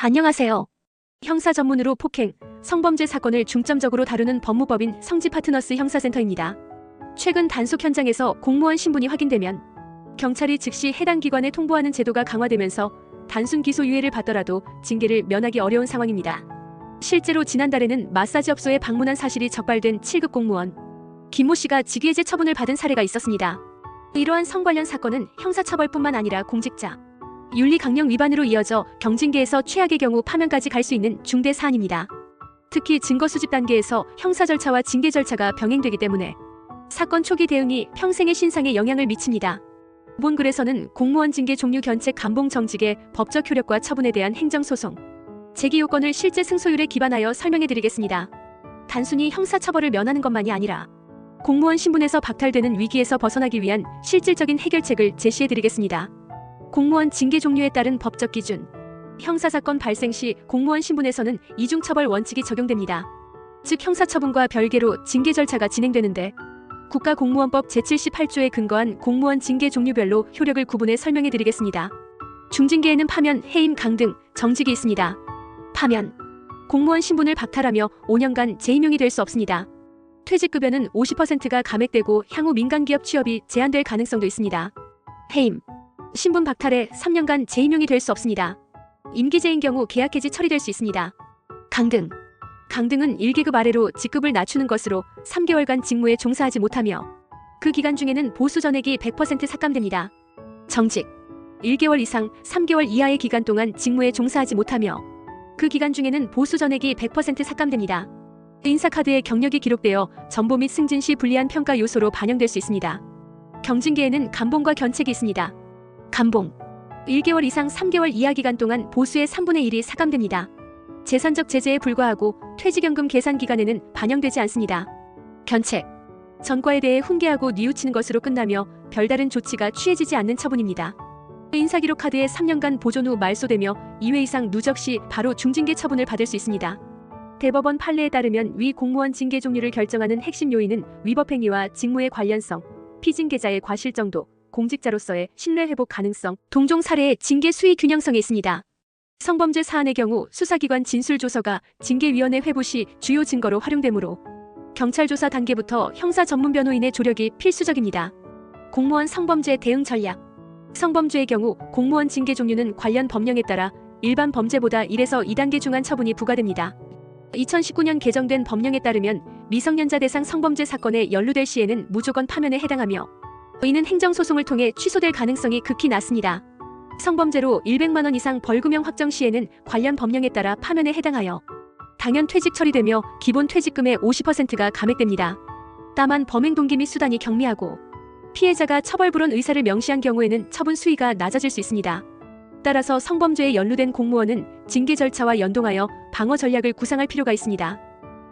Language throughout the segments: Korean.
안녕하세요. 형사 전문으로 폭행, 성범죄 사건을 중점적으로 다루는 법무법인 성지파트너스 형사센터입니다. 최근 단속 현장에서 공무원 신분이 확인되면 경찰이 즉시 해당 기관에 통보하는 제도가 강화되면서 단순 기소유예를 받더라도 징계를 면하기 어려운 상황입니다. 실제로 지난달에는 마사지업소에 방문한 사실이 적발된 7급 공무원 김모 씨가 직위해제 처분을 받은 사례가 있었습니다. 이러한 성 관련 사건은 형사처벌뿐만 아니라 공직자 윤리 강령 위반으로 이어져 경징계에서 최악의 경우 파면까지 갈 수 있는 중대 사안입니다. 특히 증거 수집 단계에서 형사 절차와 징계 절차가 병행되기 때문에 사건 초기 대응이 평생의 신상에 영향을 미칩니다. 본 글에서는 공무원 징계 종류 견책 감봉 정직의 법적 효력과 처분에 대한 행정소송 제기 요건을 실제 승소율에 기반하여 설명해드리겠습니다. 단순히 형사처벌을 면하는 것만이 아니라 공무원 신분에서 박탈되는 위기에서 벗어나기 위한 실질적인 해결책을 제시해드리겠습니다. 공무원 징계 종류에 따른 법적 기준 형사사건 발생 시 공무원 신분에서는 이중처벌 원칙이 적용됩니다. 즉 형사처분과 별개로 징계 절차가 진행되는데 국가공무원법 제78조에 근거한 공무원 징계 종류별로 효력을 구분해 설명해드리겠습니다. 중징계에는 파면, 해임, 강등, 정직이 있습니다. 파면 공무원 신분을 박탈하며 5년간 재임용이 될 수 없습니다. 퇴직급여는 50%가 감액되고 향후 민간기업 취업이 제한될 가능성도 있습니다. 해임 신분 박탈에 3년간 재임용이 될 수 없습니다. 임기제인 경우 계약 해지 처리될 수 있습니다. 강등은 1계급 아래로 직급을 낮추는 것으로 3개월간 직무에 종사하지 못하며 그 기간 중에는 보수 전액이 100% 삭감됩니다. 정직 1개월 이상 3개월 이하의 기간 동안 직무에 종사하지 못하며 그 기간 중에는 보수 전액이 100% 삭감됩니다. 인사카드에 경력이 기록되어 전보 및 승진 시 불리한 평가 요소로 반영될 수 있습니다. 경징계에는 감봉과 견책이 있습니다. 감봉 1개월 이상 3개월 이하 기간 동안 보수의 3분의 1이 삭감됩니다. 재산적 제재에 불과하고 퇴직연금 계산 기간에는 반영되지 않습니다. 견책 전과에 대해 훈계하고 뉘우치는 것으로 끝나며 별다른 조치가 취해지지 않는 처분입니다. 인사기록 카드에 3년간 보존 후 말소되며 2회 이상 누적 시 바로 중징계 처분을 받을 수 있습니다. 대법원 판례에 따르면 위 공무원 징계 종류를 결정하는 핵심 요인은 위법행위와 직무의 관련성, 피징계자의 과실 정도, 공직자로서의 신뢰 회복 가능성, 동종 사례의 징계 수위 균형성에 있습니다. 성범죄 사안의 경우 수사기관 진술조서가 징계위원회 회부 시 주요 증거로 활용되므로 경찰 조사 단계부터 형사 전문 변호인의 조력이 필수적입니다. 공무원 성범죄 대응 전략 성범죄의 경우 공무원 징계 종류는 관련 법령에 따라 일반 범죄보다 1에서 2단계 중한 처분이 부과됩니다. 2019년 개정된 법령에 따르면 미성년자 대상 성범죄 사건에 연루될 시에는 무조건 파면에 해당하며 이는 행정소송을 통해 취소될 가능성이 극히 낮습니다. 성범죄로 100만 원 이상 벌금형 확정 시에는 관련 법령에 따라 파면에 해당하여 당연 퇴직 처리되며 기본 퇴직금의 50%가 감액됩니다. 다만 범행 동기 및 수단이 경미하고 피해자가 처벌불원 의사를 명시한 경우에는 처분 수위가 낮아질 수 있습니다. 따라서 성범죄에 연루된 공무원은 징계 절차와 연동하여 방어 전략을 구상할 필요가 있습니다.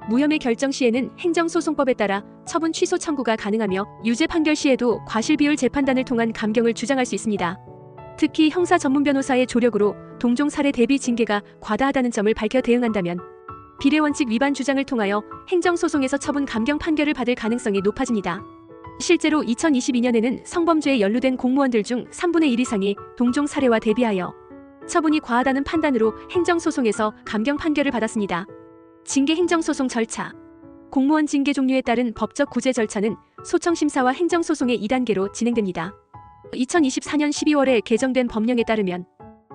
무혐의 결정 시에는 행정소송법에 따라 처분 취소 청구가 가능하며 유죄 판결 시에도 과실비율 재판단을 통한 감경을 주장할 수 있습니다. 특히 형사 전문 변호사의 조력으로 동종 사례 대비 징계가 과다하다는 점을 밝혀 대응한다면 비례원칙 위반 주장을 통하여 행정소송에서 처분 감경 판결을 받을 가능성이 높아집니다. 실제로 2022년에는 성범죄에 연루된 공무원들 중 3분의 1 이상이 동종 사례와 대비하여 처분이 과하다는 판단으로 행정소송에서 감경 판결을 받았습니다. 징계 행정소송 절차 공무원 징계 종류에 따른 법적 구제 절차는 소청심사와 행정소송의 2단계로 진행됩니다. 2024년 12월에 개정된 법령에 따르면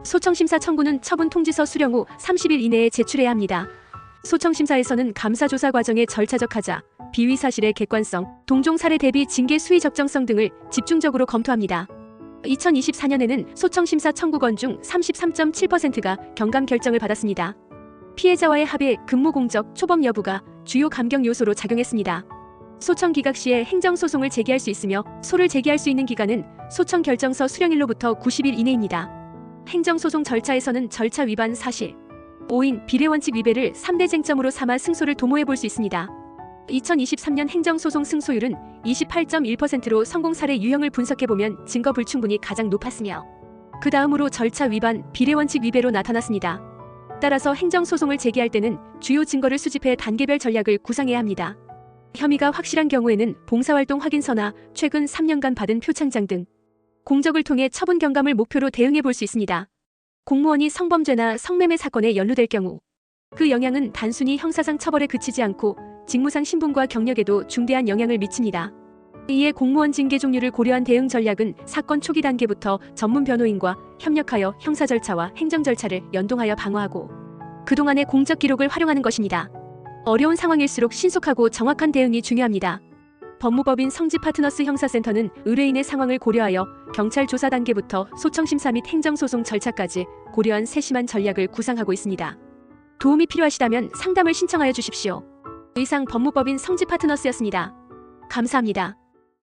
소청심사 청구는 처분 통지서 수령 후 30일 이내에 제출해야 합니다. 소청심사에서는 감사조사 과정의 절차적 하자, 비위 사실의 객관성, 동종 사례 대비 징계 수위 적정성 등을 집중적으로 검토합니다. 2024년에는 소청심사 청구 건 중 33.7%가 경감 결정을 받았습니다. 피해자와의 합의, 근무 공적, 초범 여부가 주요 감경 요소로 작용했습니다. 소청 기각 시에 행정소송을 제기할 수 있으며 소를 제기할 수 있는 기간은 소청 결정서 수령일로부터 90일 이내입니다. 행정소송 절차에서는 절차 위반 사실, 오인, 비례원칙 위배를 3대 쟁점으로 삼아 승소를 도모해 볼 수 있습니다. 2023년 행정소송 승소율은 28.1%로 성공 사례 유형을 분석해보면 증거 불충분이 가장 높았으며 그 다음으로 절차 위반, 비례원칙 위배로 나타났습니다. 따라서 행정소송을 제기할 때는 주요 증거를 수집해 단계별 전략을 구상해야 합니다. 혐의가 확실한 경우에는 봉사활동 확인서나 최근 3년간 받은 표창장 등 공적을 통해 처분 경감을 목표로 대응해 볼 수 있습니다. 공무원이 성범죄나 성매매 사건에 연루될 경우 그 영향은 단순히 형사상 처벌에 그치지 않고 직무상 신분과 경력에도 중대한 영향을 미칩니다. 이에 공무원 징계 종류를 고려한 대응 전략은 사건 초기 단계부터 전문 변호인과 협력하여 형사 절차와 행정 절차를 연동하여 방어하고 그동안의 공적 기록을 활용하는 것입니다. 어려운 상황일수록 신속하고 정확한 대응이 중요합니다. 법무법인 성지파트너스 형사센터는 의뢰인의 상황을 고려하여 경찰 조사 단계부터 소청심사 및 행정소송 절차까지 고려한 세심한 전략을 구상하고 있습니다. 도움이 필요하시다면 상담을 신청하여 주십시오. 이상 법무법인 성지파트너스였습니다. 감사합니다.